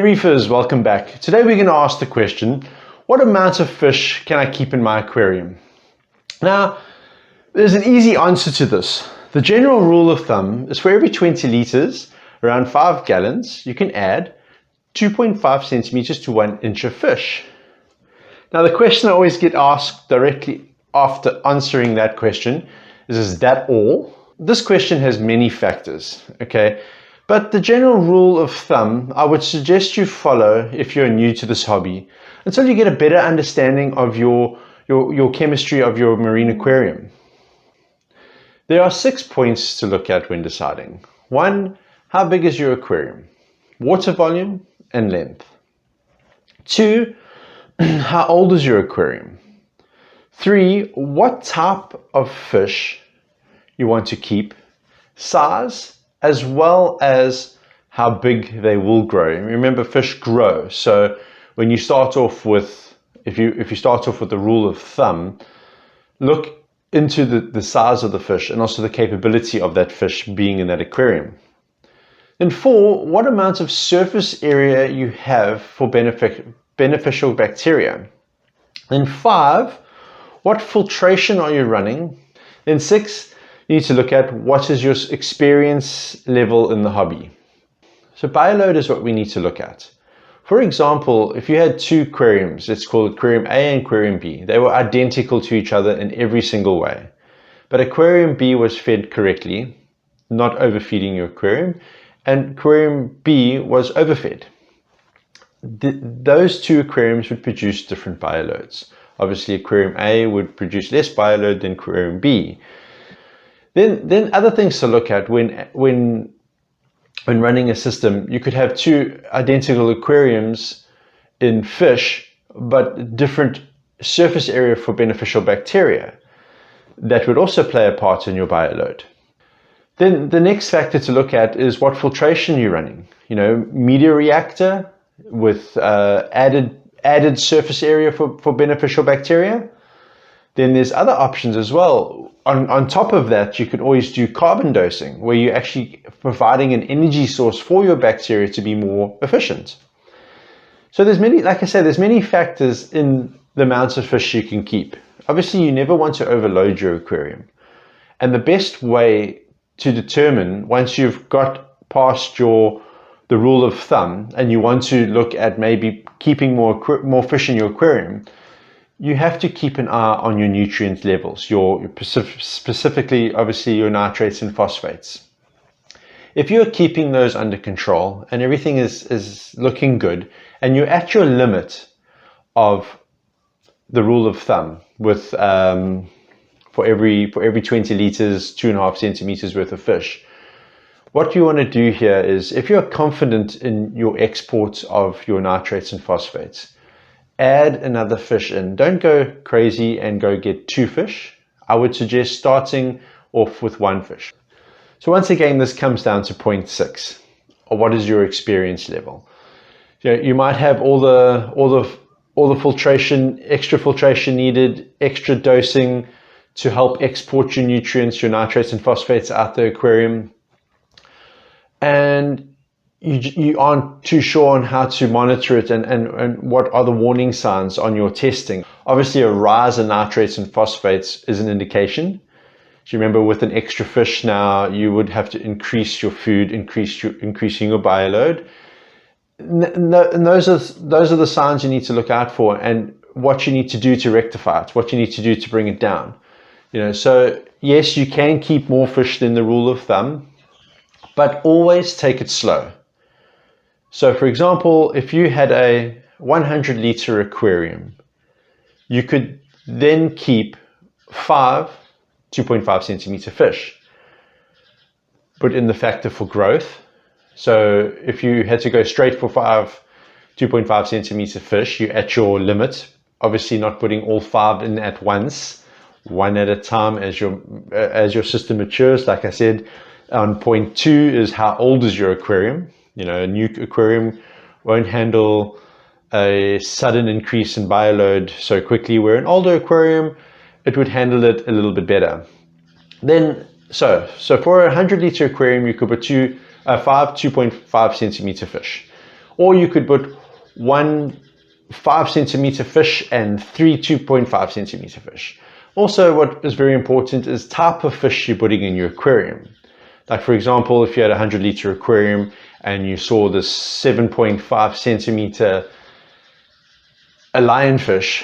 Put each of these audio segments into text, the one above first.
Reefers, welcome back. Today we're going to ask the question, what amount of fish can I keep in my aquarium? Now, there's an easy answer to this. The general rule of thumb is for every 20 liters, around 5 gallons, you can add 2.5 centimeters to 1 inch of fish. Now, the question I always get asked directly after answering that question is that all? This question has many factors, okay? But the general rule of thumb I would suggest you follow if you're new to this hobby until you get a better understanding of your chemistry of your marine aquarium. There are 6 points to look at when deciding. 1, how big is your aquarium? Water volume and length. 2, how old is your aquarium? 3, what type of fish you want to keep, size, as well as how big they will grow. Remember, fish grow. So when you start off with, if you start off with the rule of thumb, look into the size of the fish and also the capability of that fish being in that aquarium. Then 4, what amount of surface area you have for beneficial bacteria. Then 5, what filtration are you running? Then 6, you need to look at what is your experience level in the hobby. So bioload is what we need to look at. For example, if you had 2 aquariums, let's call it aquarium A and aquarium B. They were identical to each other in every single way. But aquarium B was fed correctly, not overfeeding your aquarium, and aquarium B was overfed. Those 2 aquariums would produce different bioloads. Obviously, aquarium A would produce less bioload than aquarium B. Then other things to look at when running a system, you could have 2 identical aquariums in fish, but different surface area for beneficial bacteria. That would also play a part in your bioload. Then the next factor to look at is what filtration you're running. You know, media reactor with added surface area for beneficial bacteria. Then there's other options as well. On top of that, you can always do carbon dosing, where you're actually providing an energy source for your bacteria to be more efficient. So there's many, like I said, there's many factors in the amounts of fish you can keep. Obviously, you never want to overload your aquarium. And the best way to determine, once you've got past the rule of thumb and you want to look at maybe keeping more fish in your aquarium, you have to keep an eye on your nutrient levels, specifically, obviously, your nitrates and phosphates. If you're keeping those under control and everything is looking good, and you're at your limit of the rule of thumb with for every 20 liters, 2.5 centimeters worth of fish, what you want to do here is, if you're confident in your exports of your nitrates and phosphates, add another fish in. Don't go crazy and go get 2 fish. I would suggest starting off with 1 fish. So once again, this comes down to point 6, or what is your experience level. You might have all the filtration, extra filtration needed, extra dosing to help export your nutrients, your nitrates and phosphates out the aquarium, and you aren't too sure on how to monitor it and what are the warning signs on your testing. Obviously, a rise in nitrates and phosphates is an indication. So remember, with an extra fish now, you would have to increase your food, increasing your bioload. And those are the signs you need to look out for, and what you need to do to rectify it, what you need to do to bring it down. So yes, you can keep more fish than the rule of thumb, but always take it slow. So for example, if you had a 100-liter aquarium, you could then keep 5 2.5 centimeter fish. Put in the factor for growth. So if you had to go straight for 5 2.5 centimeter fish, you're at your limit. Obviously not putting all 5 in at once, 1 at a time as your system matures. Like I said, on point 2 is how old is your aquarium. A new aquarium won't handle a sudden increase in bioload so quickly, where an older aquarium, it would handle it a little bit better. Then, so for a 100-liter aquarium, you could put 5 2.5 centimeter fish. Or you could put 1 5 centimeter fish and 3 2.5 centimeter fish. Also, what is very important is type of fish you're putting in your aquarium. Like for example, if you had a 100-liter aquarium and you saw this 7.5 centimeter a lionfish,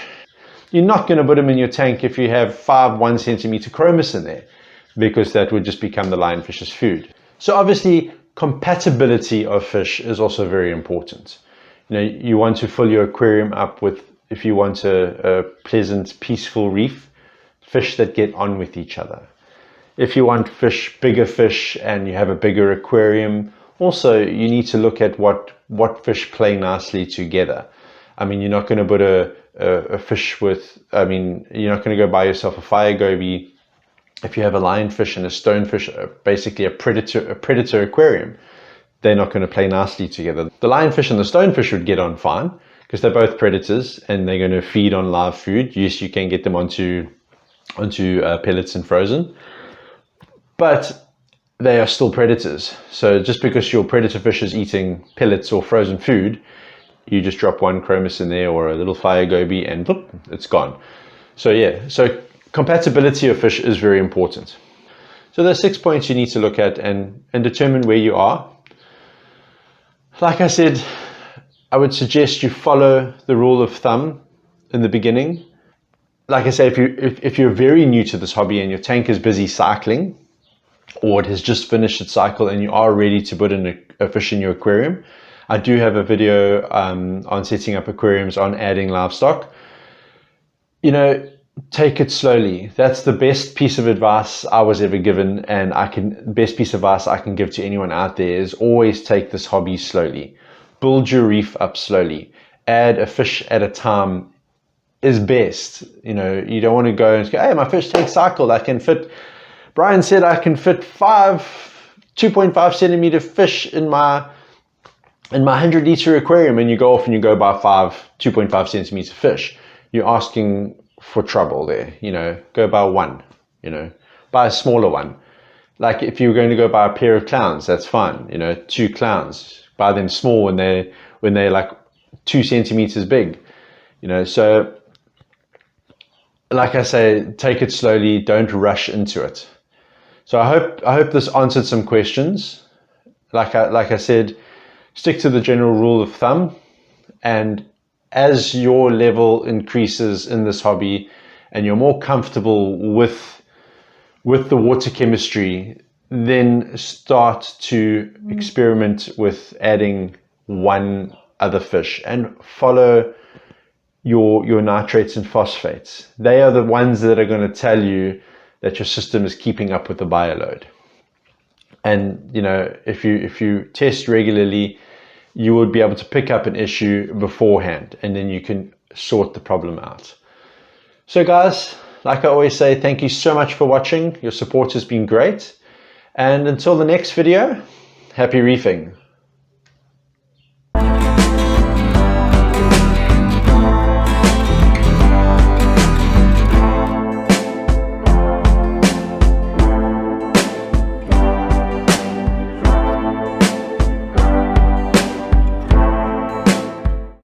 you're not going to put them in your tank if you have 5 1 centimeter chromis in there, because that would just become the lionfish's food. So obviously, compatibility of fish is also very important. You know, you want to fill your aquarium up with, if you want a pleasant, peaceful reef, fish that get on with each other. If you want bigger fish, and you have a bigger aquarium, also you need to look at what fish play nicely together. I mean, you're not going to put a fish with, I mean, you're not going to go buy yourself a fire goby if you have a lionfish and a stonefish, basically a predator aquarium. They're not going to play nicely together. The lionfish and the stonefish would get on fine because they're both predators and they're going to feed on live food. Yes, you can get them onto pellets and frozen, but they are still predators. So just because your predator fish is eating pellets or frozen food, you just drop 1 chromis in there or a little fire goby and whoop, it's gone. So yeah, so compatibility of fish is very important. So there's 6 points you need to look at and determine where you are. Like I said, I would suggest you follow the rule of thumb in the beginning. Like I say, if you're very new to this hobby and your tank is busy cycling, or it has just finished its cycle and you are ready to put in a fish in your aquarium, I do have a video on setting up aquariums, on adding livestock. You know, take it slowly. That's the best piece of advice I was ever given, and best piece of advice I can give to anyone out there is always take this hobby slowly. Build your reef up slowly. Add a fish at a time is best. You know, you don't want to go and go, hey, my fish tank cycled. Brian said I can fit 2.5 centimeter fish in my 100-liter aquarium, and you go off and you go buy 2.5 centimeter fish. You're asking for trouble there. You know, go buy 1, you know, buy a smaller one. Like if you're going to go buy a pair of clowns, that's fine. You know, 2 clowns, buy them small when they're like 2 centimeters big. You know, so like I say, take it slowly, don't rush into it. So I hope this answered some questions. Like I said, stick to the general rule of thumb, and as your level increases in this hobby and you're more comfortable with the water chemistry, then start to experiment with adding 1 other fish and follow your nitrates and phosphates. They are the ones that are going to tell you that your system is keeping up with the bioload. And you know, if you test regularly, you would be able to pick up an issue beforehand, and then you can sort the problem out. So guys, like I always say, thank you so much for watching. Your support has been great. And until the next video, happy reefing.